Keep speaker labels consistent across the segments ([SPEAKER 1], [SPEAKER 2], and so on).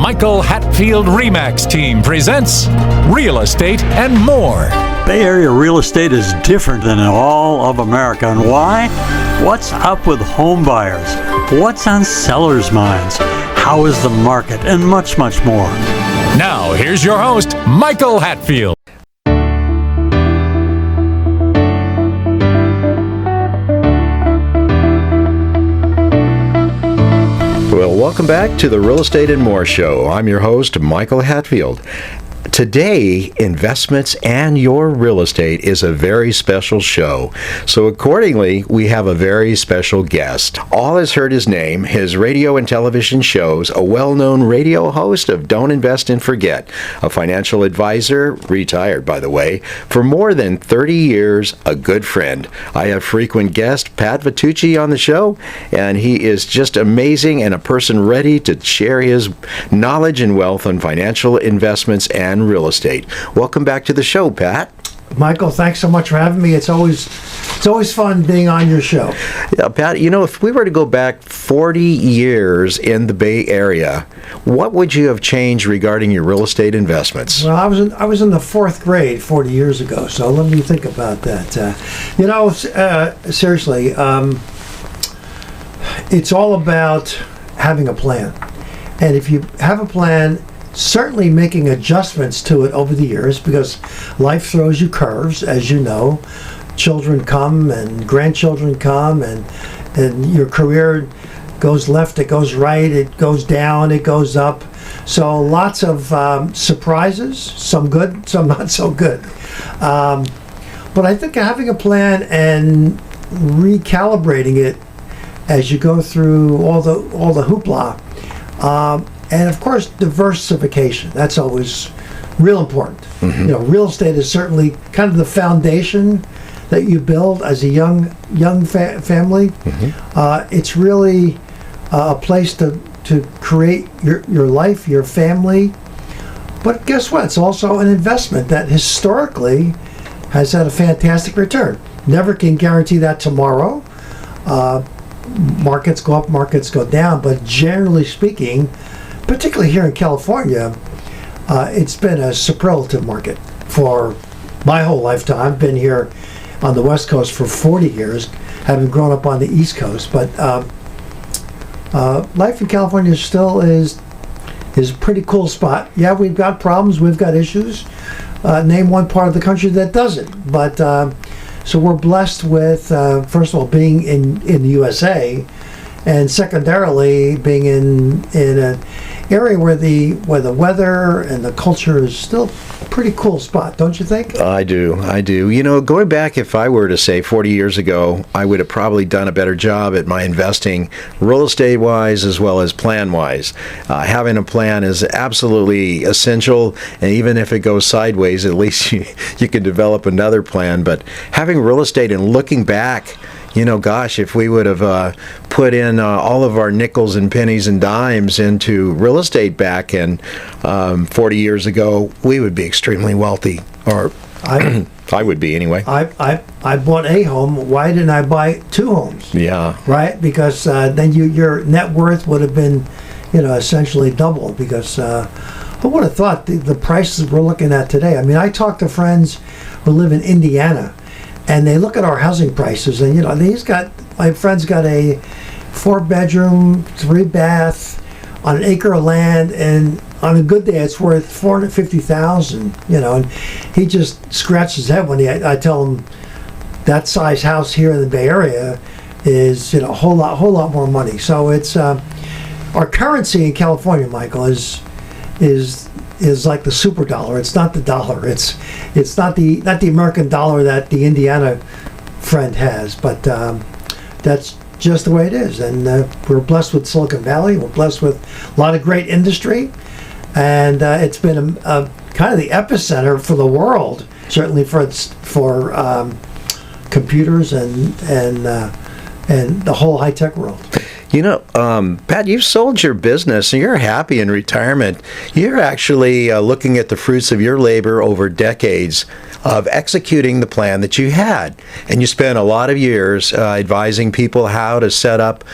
[SPEAKER 1] Michael Hatfield Remax team presents Real Estate and More.
[SPEAKER 2] Bay Area real estate is different than in all of America. And why? What's up with home buyers? What's on sellers' minds? How is the market? And much, much more.
[SPEAKER 1] Now, here's your host, Michael Hatfield.
[SPEAKER 3] Well, welcome back to the Real Estate and More Show. I'm your host, Michael Hatfield. Today, investments and your real estate is a very special show. So accordingly, we have a very special guest. All has heard his name, his radio and television shows, a well-known radio host of Don't Invest and Forget, a financial advisor, retired by the way, for more than 30 years, a good friend. I have frequent guest Pat Vitucci on the show, and he is just amazing and a person ready to share his knowledge and wealth on financial investments and real estate. Welcome back to the show, Pat.
[SPEAKER 4] Michael, thanks so much for having me. It's always fun being on your show.
[SPEAKER 3] Yeah, Pat, you know, if we were to go back 40 years in the Bay Area, what would you have changed regarding your real estate investments?
[SPEAKER 4] Well, I was in the fourth grade 40 years ago, so let me think about that. Seriously, it's all about having a plan. And if you have a plan, certainly making adjustments to it over the years, because life throws you curves, as you know. Children come and grandchildren come, and your career goes left, it goes right, it goes down, it goes up. So lots of surprises, some good, some not so good. But I think having a plan and recalibrating it as you go through all the hoopla, and of course, diversification. That's always real important. Mm-hmm. You know, real estate is certainly kind of the foundation that you build as a young family. Mm-hmm. It's really a place to create your life, your family. But guess what? It's also an investment that historically has had a fantastic return. Never can guarantee that tomorrow. Markets go up, markets go down, but generally speaking, particularly here in California, it's been a superlative market for my whole lifetime. I've been here on the West Coast for 40 years, having grown up on the East Coast. But life in California still is a pretty cool spot. Yeah, we've got problems, we've got issues. Name one part of the country that doesn't. But so we're blessed with, first of all, being in the USA, and secondarily being in an area where the weather and the culture is still a pretty cool spot, don't you think?
[SPEAKER 3] I do. You know, going back, if I were to say 40 years ago, I would have probably done a better job at my investing, real estate-wise as well as plan-wise. Having a plan is absolutely essential, and even if it goes sideways, at least you can develop another plan. But having real estate and looking back, you know, gosh, if we would have put in all of our nickels and pennies and dimes into real estate back in 40 years ago, we would be extremely wealthy, or I would be anyway.
[SPEAKER 4] I bought a home. Why didn't I buy two homes?
[SPEAKER 3] Yeah.
[SPEAKER 4] Right? Because then your net worth would have been, essentially double. Because who would have thought the prices we're looking at today? I mean, I talk to friends who live in Indiana, and they look at our housing prices, and my friend's got a 4-bedroom, 3-bath on an acre of land, and on a good day it's worth $450,000. And he just scratches his head when I tell him that size house here in the Bay Area is a whole lot more money. So it's our currency in California, Michael, is like the super dollar. It's not the dollar. It's not the American dollar that the Indiana friend has. But that's just the way it is. And we're blessed with Silicon Valley. We're blessed with a lot of great industry, and it's been a kind of the epicenter for the world. Certainly for computers and the whole high tech world.
[SPEAKER 3] You know, Pat, you've sold your business and you're happy in retirement. You're actually looking at the fruits of your labor over decades. of executing the plan that you had. And you spent a lot of years advising people how to set up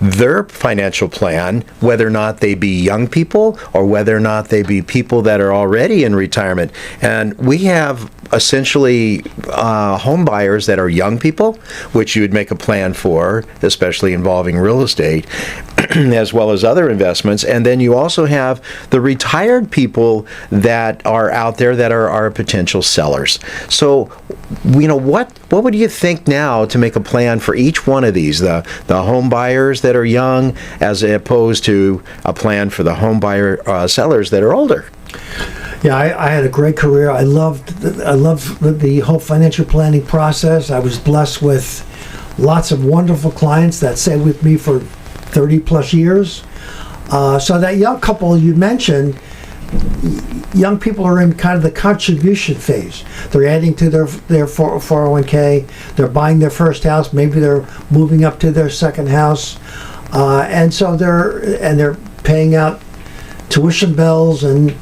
[SPEAKER 3] their financial plan, whether or not they be young people or whether or not they be people that are already in retirement. And we have essentially home buyers that are young people, which you would make a plan for, especially involving real estate, as well as other investments. And then you also have the retired people that are out there that are potential sellers. So, what would you think now to make a plan for each one of these, the home buyers that are young, as opposed to a plan for the home buyer sellers that are older?
[SPEAKER 4] Yeah, I had a great career. I loved the whole financial planning process. I was blessed with lots of wonderful clients that stayed with me for 30 plus years. So that young couple you mentioned, young people are in kind of the contribution phase. They're adding to their 401k. They're buying their first house. Maybe they're moving up to their second house, and so they're paying out tuition bills and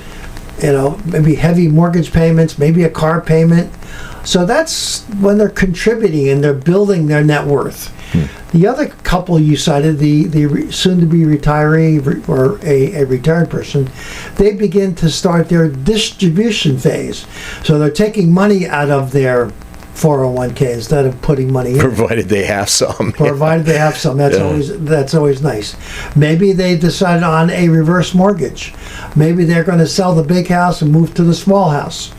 [SPEAKER 4] maybe heavy mortgage payments, maybe a car payment. So that's when they're contributing and they're building their net worth. The other couple you cited, the soon-to-be retiree or a retired person, they begin to start their distribution phase. So they're taking money out of their 401k instead of putting money in.
[SPEAKER 3] Provided they have some.
[SPEAKER 4] Provided they have some. That's always nice. Maybe they decided on a reverse mortgage. Maybe they're going to sell the big house and move to the small house.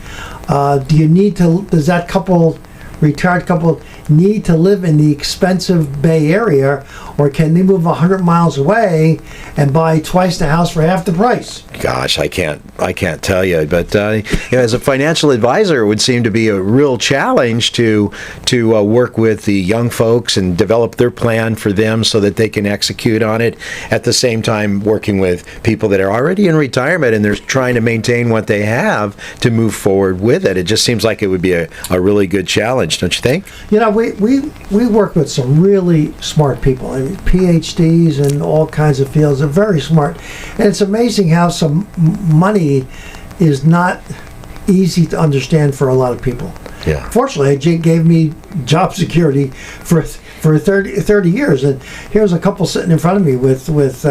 [SPEAKER 4] Does that retired couple need to live in the expensive Bay Area, or can they move 100 miles away and buy twice the house for half the price?
[SPEAKER 3] Gosh, I can't tell you, but as a financial advisor, it would seem to be a real challenge to work with the young folks and develop their plan for them so that they can execute on it. At the same time, working with people that are already in retirement and they're trying to maintain what they have to move forward with it. It just seems like it would be a really good challenge, don't you think?
[SPEAKER 4] We work with some really smart people. I mean, PhDs in all kinds of fields. They're very smart, and it's amazing how some money is not easy to understand for a lot of people.
[SPEAKER 3] Yeah.
[SPEAKER 4] Fortunately, it gave me job security for 30 years, and here's a couple sitting in front of me with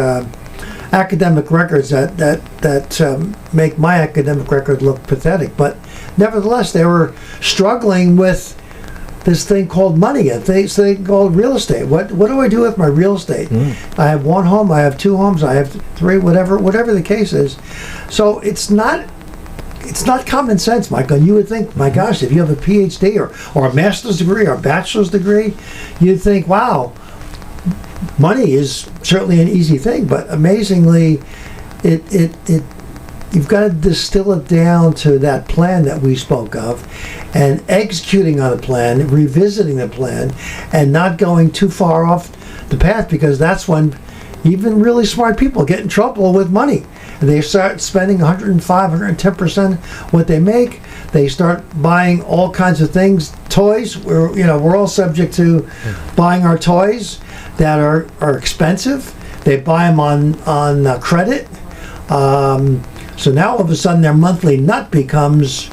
[SPEAKER 4] academic records that make my academic record look pathetic. But nevertheless, they were struggling with this thing called money, a thing called real estate. What do I do with my real estate? I have one home, I have two homes, I have three, whatever the case is. So it's not common sense, Michael. And you would think, my gosh, if you have a PhD or a master's degree or a bachelor's degree, you'd think, wow, money is certainly an easy thing. But amazingly, you've got to distill it down to that plan that we spoke of, and executing on the plan, revisiting the plan, and not going too far off the path, because that's when even really smart people get in trouble with money. They start spending 105, 110% what they make. They start buying all kinds of things, toys. We're all subject to buying our toys that are expensive. They buy them on credit. So now all of a sudden their monthly nut becomes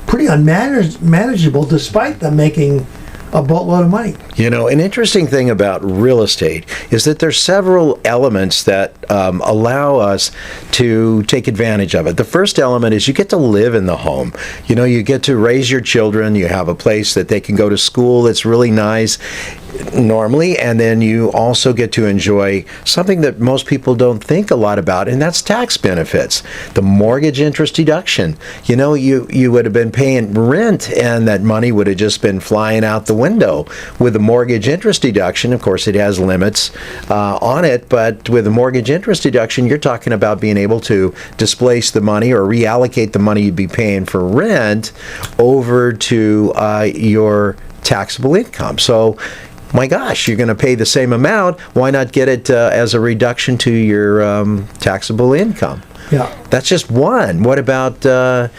[SPEAKER 4] pretty unmanageable, despite them making a boatload of money.
[SPEAKER 3] An interesting thing about real estate is that there's several elements that allow us to take advantage of it. The first element is you get to live in the home. You get to raise your children. You have a place that they can go to school that's really nice normally, and then you also get to enjoy something that most people don't think a lot about, and that's tax benefits. The mortgage interest deduction. You would have been paying rent, and that money would have just been flying out the window. With the mortgage interest deduction, of course, it has limits on it, but with the mortgage interest deduction, you're talking about being able to displace the money or reallocate the money you'd be paying for rent over to your taxable income. So, my gosh, you're going to pay the same amount. Why not get it as a reduction to your taxable income?
[SPEAKER 4] Yeah.
[SPEAKER 3] That's just one. What about your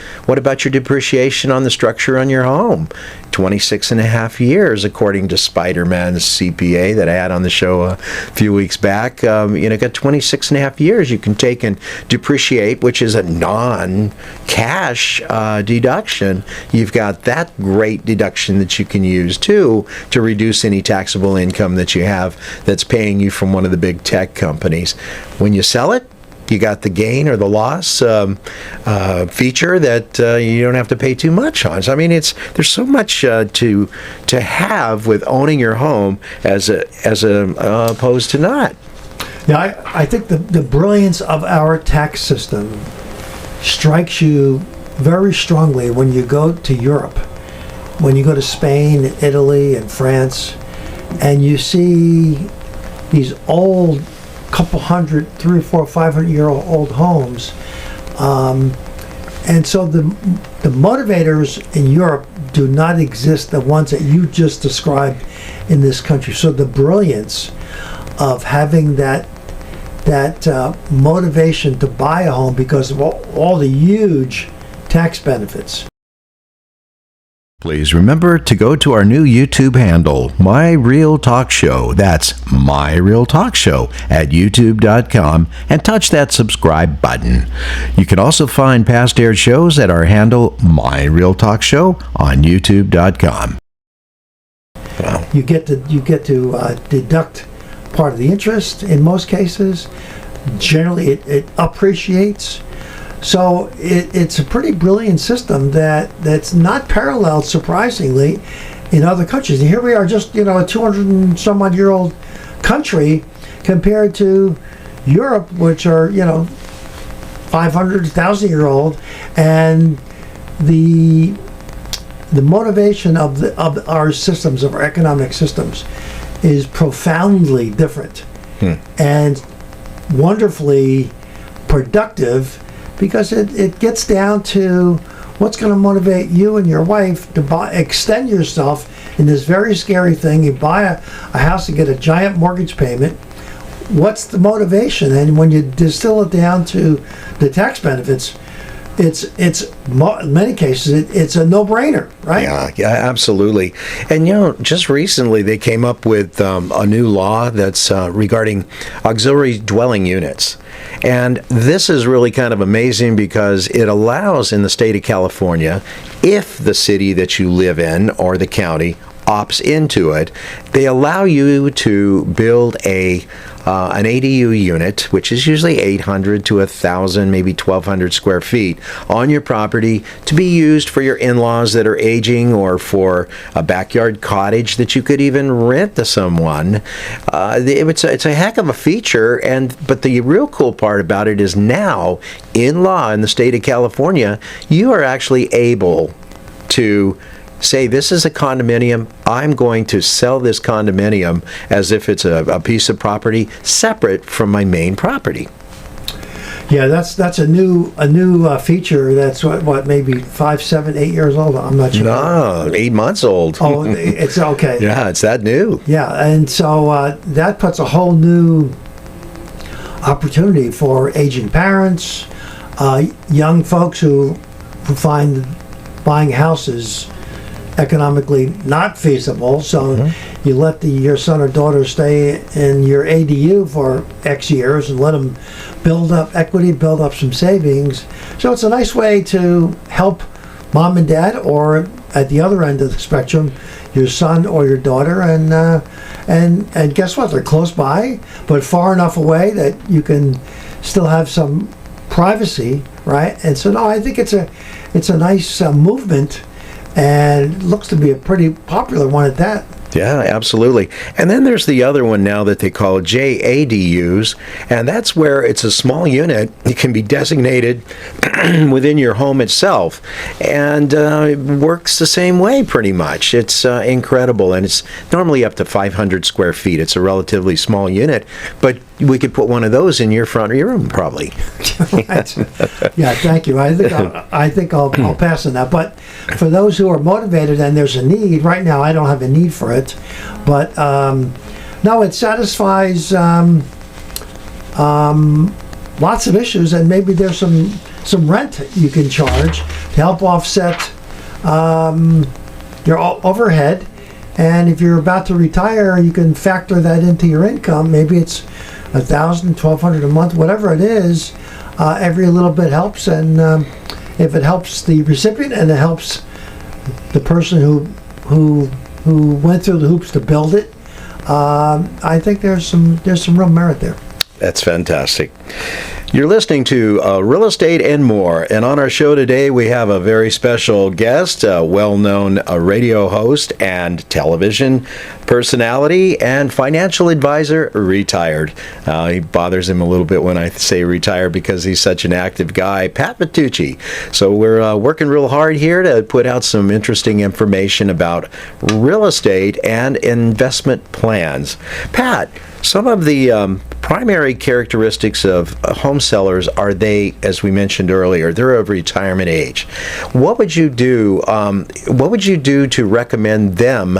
[SPEAKER 3] depreciation on the structure on your home? 26 and a half years, according to Spider-Man's CPA that I had on the show a few weeks back. Got 26 and a half years you can take and depreciate, which is a non-cash deduction. You've got that great deduction that you can use, too, to reduce any taxable income that you have that's paying you from one of the big tech companies. When you sell it, you got the gain or the loss feature that you don't have to pay too much on. So, I mean, there's so much to have with owning your home as opposed to not.
[SPEAKER 4] Yeah, I think the brilliance of our tax system strikes you very strongly when you go to Europe, when you go to Spain, Italy, and France, and you see these old couple hundred, 300, 400, 500-year-old homes. And so the motivators in Europe do not exist, the ones that you just described in this country. So the brilliance of having that motivation to buy a home because of all the huge tax benefits.
[SPEAKER 3] Please remember to go to our new YouTube handle, My Real Talk Show. That's My Real Talk Show at youtube.com, and touch that subscribe button. You can also find past aired shows at our handle, My Real Talk Show, on youtube.com. Wow.
[SPEAKER 4] You get to deduct part of the interest in most cases. Generally, it appreciates. So it's a pretty brilliant system that's not paralleled, surprisingly, in other countries. And here we are, just a 200 and some odd year old country compared to Europe, which are 500, 1,000 year old, and the motivation of our systems, of our economic systems, is profoundly different and wonderfully productive. Because it gets down to what's going to motivate you and your wife to extend yourself in this very scary thing. You buy a house and get a giant mortgage payment. What's the motivation? And when you distill it down to the tax benefits, it's in many cases it's a no-brainer, right?
[SPEAKER 3] Yeah, absolutely. And just recently they came up with a new law that's regarding auxiliary dwelling units. And this is really kind of amazing because it allows in the state of California, if the city that you live in or the county opts into it, they allow you to build an ADU unit, which is usually 800 to 1,000, maybe 1,200 square feet on your property to be used for your in-laws that are aging or for a backyard cottage that you could even rent to someone. It's a heck of a feature, but the real cool part about it is now, in law in the state of California, you are actually able to say, this is a condominium, I'm going to sell this condominium as if it's a piece of property separate from my main property.
[SPEAKER 4] Yeah, that's a new feature. That's what maybe 5, 7, 8 years old. I'm not sure.
[SPEAKER 3] No, 8 months old.
[SPEAKER 4] Oh, it's okay.
[SPEAKER 3] Yeah, it's that new.
[SPEAKER 4] Yeah, and so that puts a whole new opportunity for aging parents, young folks who find buying houses economically not feasible, so you let your son or daughter stay in your ADU for X years and let them build up equity, build up some savings. So it's a nice way to help mom and dad, or at the other end of the spectrum, your son or your daughter, and guess what? They're close by, but far enough away that you can still have some privacy, right? And so no, I think it's a nice movement. And it looks to be a pretty popular one at that.
[SPEAKER 3] Yeah, absolutely. And then there's the other one now that they call JADUs, and that's where it's a small unit. It can be designated within your home itself, and it works the same way pretty much. It's incredible, and it's normally up to 500 square feet. It's a relatively small unit, but we could put one of those in your front room, probably.
[SPEAKER 4] Right. Yeah, thank you. I think I'll pass on that. But for those who are motivated and there's a need, right now I don't have a need for it, but no, it satisfies lots of issues, and maybe there's some rent you can charge to help offset your overhead. And if you're about to retire, you can factor that into your income. Maybe it's $1,000, $1,200 a month, whatever it is. Every little bit helps, and if it helps the recipient and it helps the person who went through the hoops to build it, I think there's some real merit there.
[SPEAKER 3] That's fantastic. You're listening to Real Estate and More, and on our show today we have a very special guest, a well-known radio host and television personality and financial advisor, retired. He bothers him a little bit when I say retired because he's such an active guy, Pat Vitucci. So we're working real hard here to put out some interesting information about real estate and investment plans. Pat, some of the primary characteristics of home sellers are they, as we mentioned earlier, they're of retirement age. What would you do? What would you do to recommend them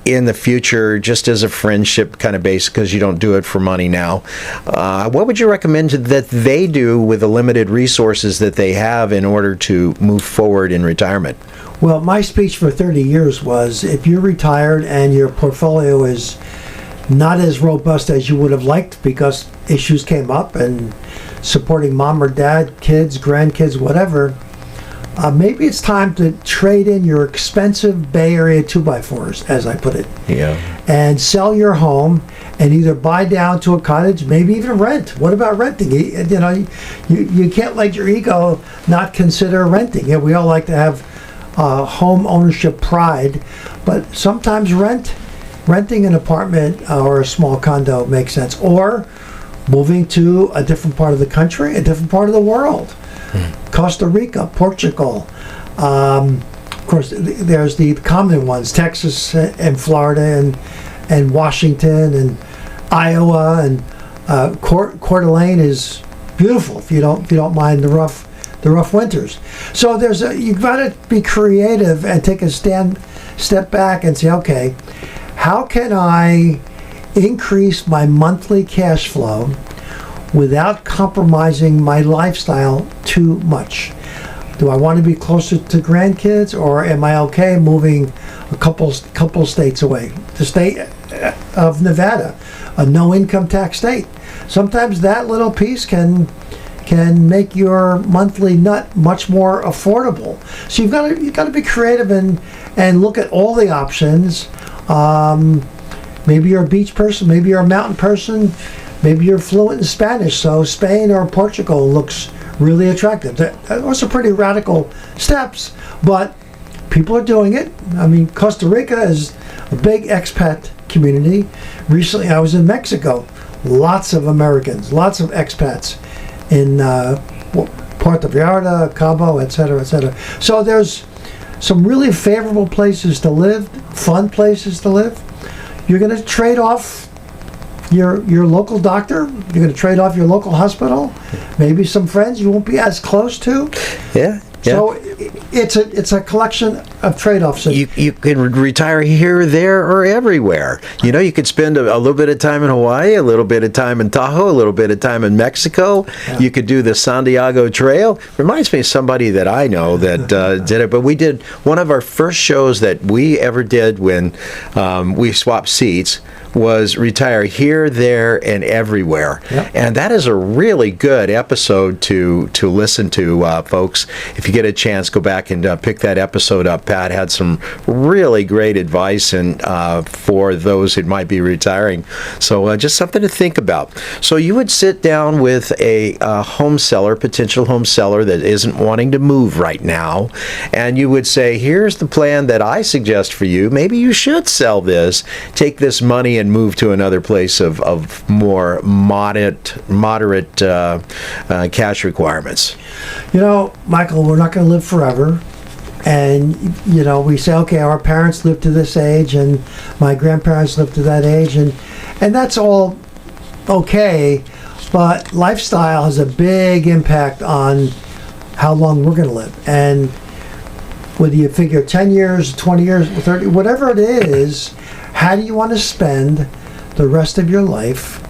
[SPEAKER 3] in the future, just as a friendship kind of base, because you don't do it for money now? What would you recommend that they do with the limited resources that they have in order to move forward in retirement?
[SPEAKER 4] Well, my speech for 30 years was, if you're retired and your portfolio is not as robust as you would have liked because issues came up and supporting mom or dad, kids, grandkids, whatever, maybe it's time to trade in your expensive Bay Area 2x4s, as I put it.
[SPEAKER 3] Yeah.
[SPEAKER 4] And sell your home and either buy down to a cottage, maybe even rent. What about renting? You can't let your ego not consider renting. Yeah, we all like to have home ownership pride, but sometimes renting an apartment or a small condo makes sense, or moving to a different part of the country, a different part of the world. Costa Rica, Portugal. Of course, there's the common ones, Texas and Florida and Washington and Iowa, and Coeur d'Alene is beautiful if you don't mind the rough winters. So you've got to be creative and take a step back and say, okay, how can I increase my monthly cash flow without compromising my lifestyle too much? Do I want to be closer to grandkids, or am I okay moving a couple states away? The state of Nevada, a no income tax state. Sometimes that little piece can make your monthly nut much more affordable. So you've got to be creative and look at all the options. Maybe you're a beach person, maybe you're a mountain person, maybe you're fluent in Spanish, so Spain or Portugal looks really attractive. Those are pretty radical steps, but people are doing it. I mean, Costa Rica is a big expat community. Recently I was in Mexico. Lots of Americans, lots of expats in Puerto Vallarta, Cabo, etc., etc. So there's some really favorable places to live, fun places to live. You're going to trade off your local doctor. You're going to trade off your local hospital. Maybe some friends you won't be as close to.
[SPEAKER 3] Yeah.
[SPEAKER 4] So it's a collection of trade-offs.
[SPEAKER 3] You can retire here, there, or everywhere. You could spend a little bit of time in Hawaii, a little bit of time in Tahoe, a little bit of time in Mexico. Yeah. You could do the Santiago Trail. Reminds me of somebody that I know that did it. But we did one of our first shows that we ever did when we swapped seats was retire here, there, and everywhere. Yep. And that is a really good episode to listen to, folks. If you get a chance, go back and pick that episode up. Pat had some really great advice and for those who might be retiring. So just something to think about. So you would sit down with a potential home seller that isn't wanting to move right now, and you would say, here's the plan that I suggest for you. Maybe you should sell this, take this money and move to another place of more moderate cash requirements.
[SPEAKER 4] Michael, we're not going to live forever. And, we say, okay, our parents lived to this age and my grandparents lived to that age. And that's all okay. But lifestyle has a big impact on how long we're going to live. And whether you figure 10 years, 20 years, 30, whatever it is, how do you want to spend the rest of your life?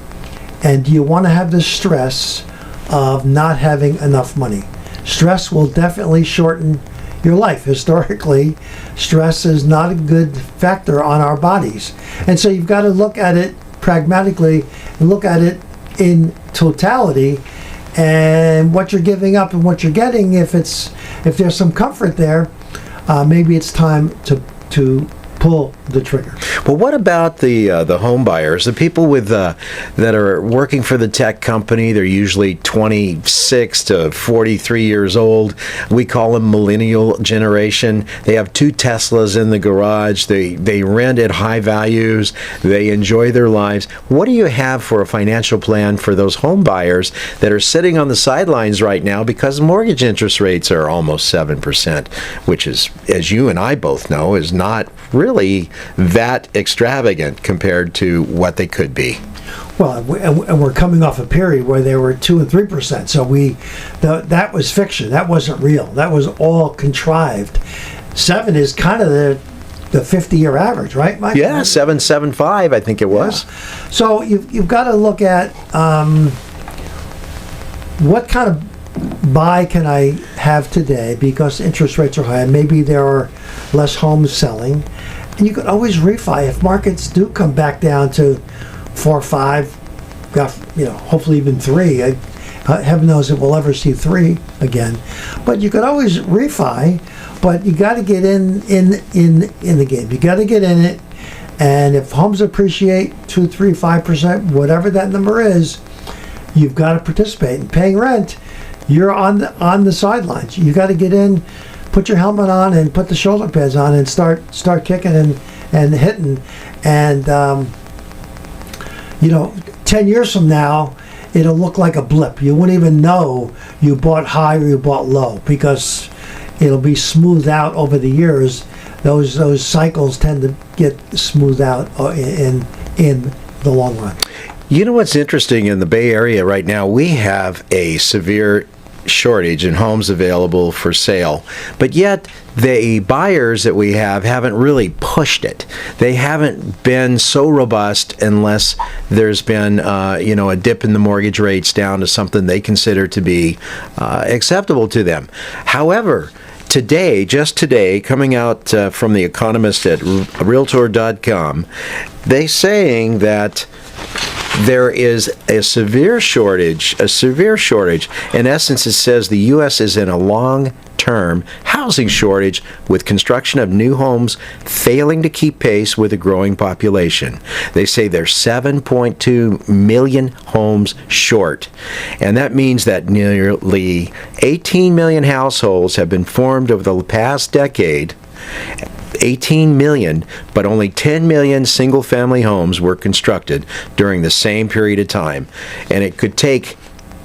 [SPEAKER 4] And do you want to have the stress of not having enough money? Stress will definitely shorten your life. Historically, stress is not a good factor on our bodies. And so you've got to look at it pragmatically and look at it in totality, and what you're giving up and what you're getting. If there's some comfort there, maybe it's time to pull the trigger.
[SPEAKER 3] Well, what about the home buyers, the people with that are working for the tech company? They're usually 26 to 43 years old. We call them millennial generation. They have 2 Teslas in the garage. They rent at high values. They enjoy their lives. What do you have for a financial plan for those home buyers that are sitting on the sidelines right now because mortgage interest rates are almost 7%, which is, as you and I both know, is not really that extravagant compared to what they could be?
[SPEAKER 4] Well, and we're coming off a period where they were 2 and 3%. So that was fiction. That wasn't real. That was all contrived. 7 is kind of the 50-year average, right, Mike?
[SPEAKER 3] Yeah, 7.75, I think it was.
[SPEAKER 4] Yeah. So you've got to look at what kind of buy can I have today, because interest rates are high and maybe there are less homes selling. And you could always refi if markets do come back down to 4 or 5, hopefully even 3. Heaven knows if we'll ever see 3 again. But you could always refi, but you got to get in the game. You got to get in it. And if homes appreciate 2, 3, 5%, whatever that number is, you've got to participate in paying rent. You're on the sidelines. You got to get in, put your helmet on, and put the shoulder pads on, and start kicking and hitting. And 10 years from now, it'll look like a blip. You wouldn't even know you bought high or you bought low, because it'll be smoothed out over the years. Those cycles tend to get smoothed out in the long run.
[SPEAKER 3] You know what's interesting in the Bay Area right now? We have a severe shortage in homes available for sale, but yet the buyers that we have haven't really pushed it. They haven't been so robust unless there's been a dip in the mortgage rates down to something they consider to be acceptable to them. However, just today, coming out from The Economist at Realtor.com, they're saying that there is a severe shortage. In essence, it says the U.S. is in a long-term housing shortage, with construction of new homes failing to keep pace with a growing population. They say they're 7.2 million homes short, and that means that nearly 18 million households have been formed over the past decade. 18 million, but only 10 million single-family homes were constructed during the same period of time. And it could take,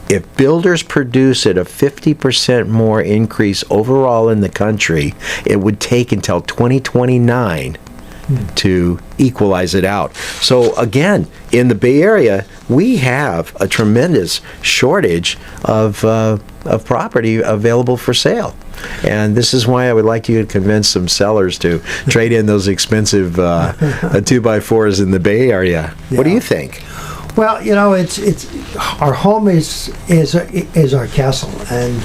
[SPEAKER 3] if builders produce at a 50% more increase overall in the country, it would take until 2029 to equalize it out. So again, in the Bay Area, we have a tremendous shortage of property available for sale. And this is why I would like you to convince some sellers to trade in those expensive 2x4s in the Bay Area. Yeah. What do you think?
[SPEAKER 4] Well, it's our home is our castle, and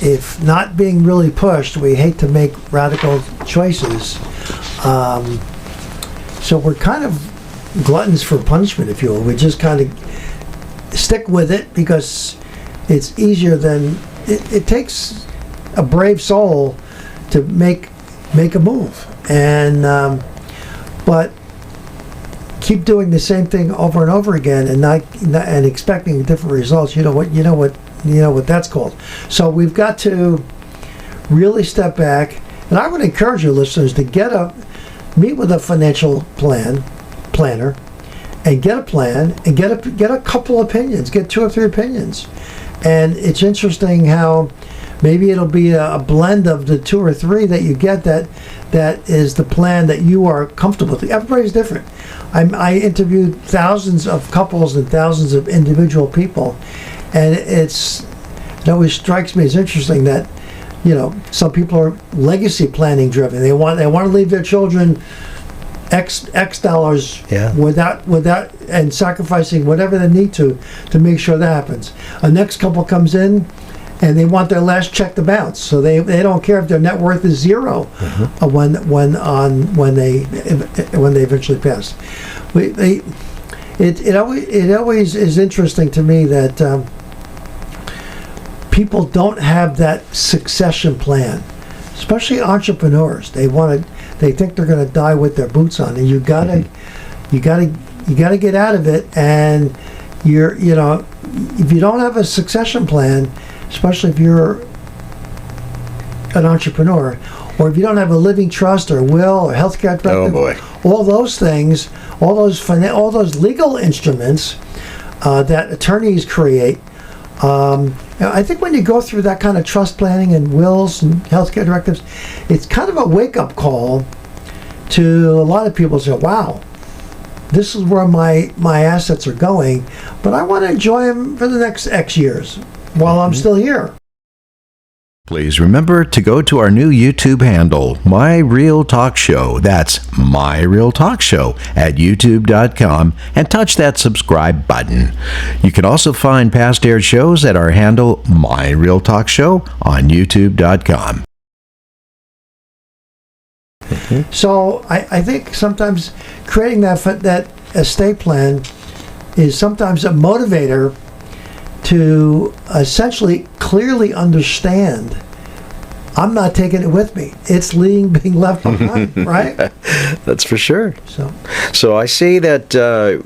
[SPEAKER 4] if not being really pushed, we hate to make radical choices. So we're kind of gluttons for punishment, if you will. We just kind of stick with it because it's easier than it takes a brave soul to make a move, and but keep doing the same thing over and over again and expecting different results. You know what that's called. So we've got to really step back, and I would encourage your listeners to meet with a financial planner and get a plan and get a couple opinions, get 2 or 3 opinions. And it's interesting how maybe it'll be a blend of the 2 or 3 that you get that is the plan that you are comfortable with. Everybody's different. I interviewed thousands of couples and thousands of individual people, and it always strikes me as interesting that some people are legacy planning driven. They want to leave their children X dollars
[SPEAKER 3] Yeah.
[SPEAKER 4] without and sacrificing whatever they need to make sure that happens. A next couple comes in and they want their last check to bounce, so they don't care if their net worth is zero when they eventually pass. It always is interesting to me that people don't have that succession plan, especially entrepreneurs. They think they're going to die with their boots on, and you gotta get out of it. And if you don't have a succession plan, especially if you're an entrepreneur, or if you don't have a living trust or will or healthcare directive,
[SPEAKER 3] Oh boy.
[SPEAKER 4] all those things, all those legal instruments that attorneys create. I think when you go through that kind of trust planning and wills and healthcare directives, it's kind of a wake-up call to a lot of people. Say, wow, this is where my assets are going, but I want to enjoy them for the next X years while I'm still here.
[SPEAKER 3] Please remember to go to our new YouTube handle, My Real Talk Show. That's My Real Talk Show at youtube.com, and touch that subscribe button. You can also find past aired shows at our handle, My Real Talk Show, on youtube.com.
[SPEAKER 4] So I think sometimes creating that estate plan is sometimes a motivator to essentially clearly understand, I'm not taking it with me. It's being left behind, right?
[SPEAKER 3] That's for sure.
[SPEAKER 4] So
[SPEAKER 3] I see that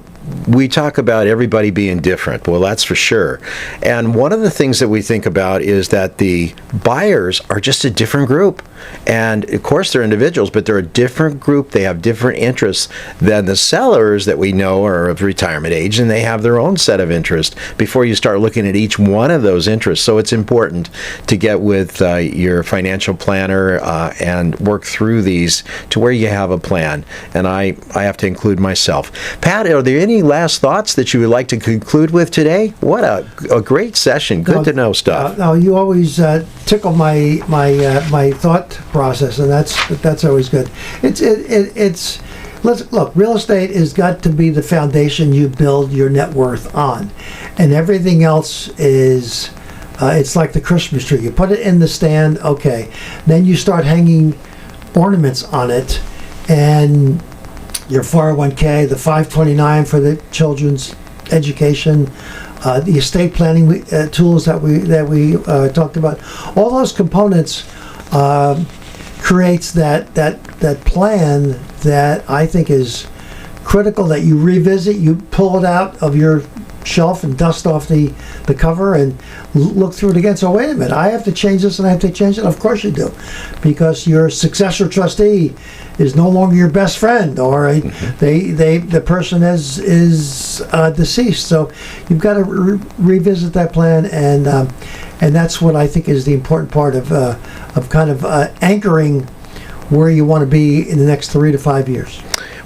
[SPEAKER 3] we talk about everybody being different. Well, that's for sure. And one of the things that we think about is that the buyers are just a different group. And of course, they're individuals, but they're a different group. They have different interests than the sellers that we know are of retirement age, and they have their own set of interests before you start looking at each one of those interests. So it's important to get with your financial planner and work through these to where you have a plan. And I have to include myself. Pat, are there any last thoughts that you would like to conclude with today? What a great session. Good to know stuff.
[SPEAKER 4] No, you always tickle my thought process, and that's always good. Look, real estate has got to be the foundation you build your net worth on, and everything else is it's like the Christmas tree. You put it in the stand, okay, then you start hanging ornaments on it, and your 401k, the 529 for the children's education, the estate planning tools that we talked about, all those components creates that plan that I think is critical, that you revisit. You pull it out of your shelf and dust off the cover and look through it again. So wait a minute, I have to change this and I have to change it. Of course you do, because your successor trustee is no longer your best friend, or the person is deceased. So you've got to revisit that plan, and that's what I think is the important part of kind of anchoring where you want to be in the next 3 to 5 years.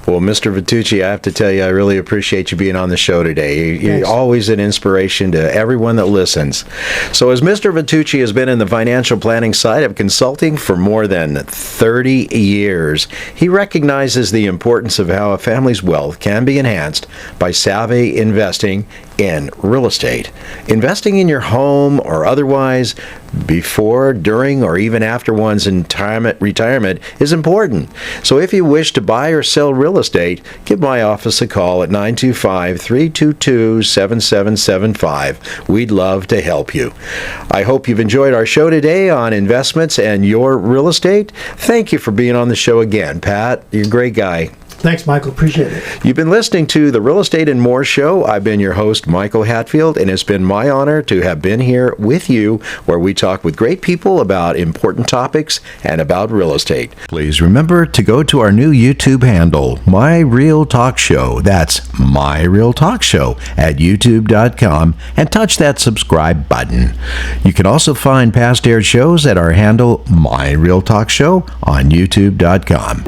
[SPEAKER 3] Well, Mr. Vitucci, I have to tell you, I really appreciate you being on the show today. You're always an inspiration to everyone that listens. So as Mr. Vitucci has been in the financial planning side of consulting for more than 30 years, he recognizes the importance of how a family's wealth can be enhanced by savvy investing in real estate. Investing in your home or otherwise before, during, or even after one's retirement is important. So if you wish to buy or sell real estate, give my office a call at 925-322-7775. We'd love to help you. I hope you've enjoyed our show today on investments and your real estate. Thank you for being on the show again, Pat. You're a great guy.
[SPEAKER 4] Thanks, Michael. Appreciate it.
[SPEAKER 3] You've been listening to the Real Estate and More Show. I've been your host, Michael Hatfield, and it's been my honor to have been here with you, where we talk with great people about important topics and about real estate. Please remember to go to our new YouTube handle, My Real Talk Show. That's My Real Talk Show at youtube.com, and touch that subscribe button. You can also find past aired shows at our handle, My Real Talk Show, on youtube.com.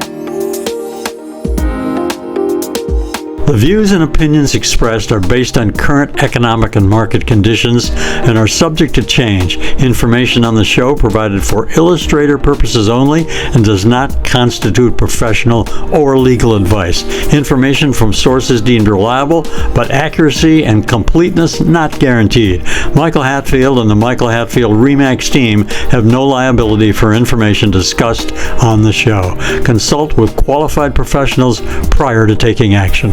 [SPEAKER 2] The views and opinions expressed are based on current economic and market conditions and are subject to change. Information on the show provided for illustrator purposes only and does not constitute professional or legal advice. Information from sources deemed reliable, but accuracy and completeness not guaranteed. Michael Hatfield and the Michael Hatfield RE/MAX team have no liability for information discussed on the show. Consult with qualified professionals prior to taking action.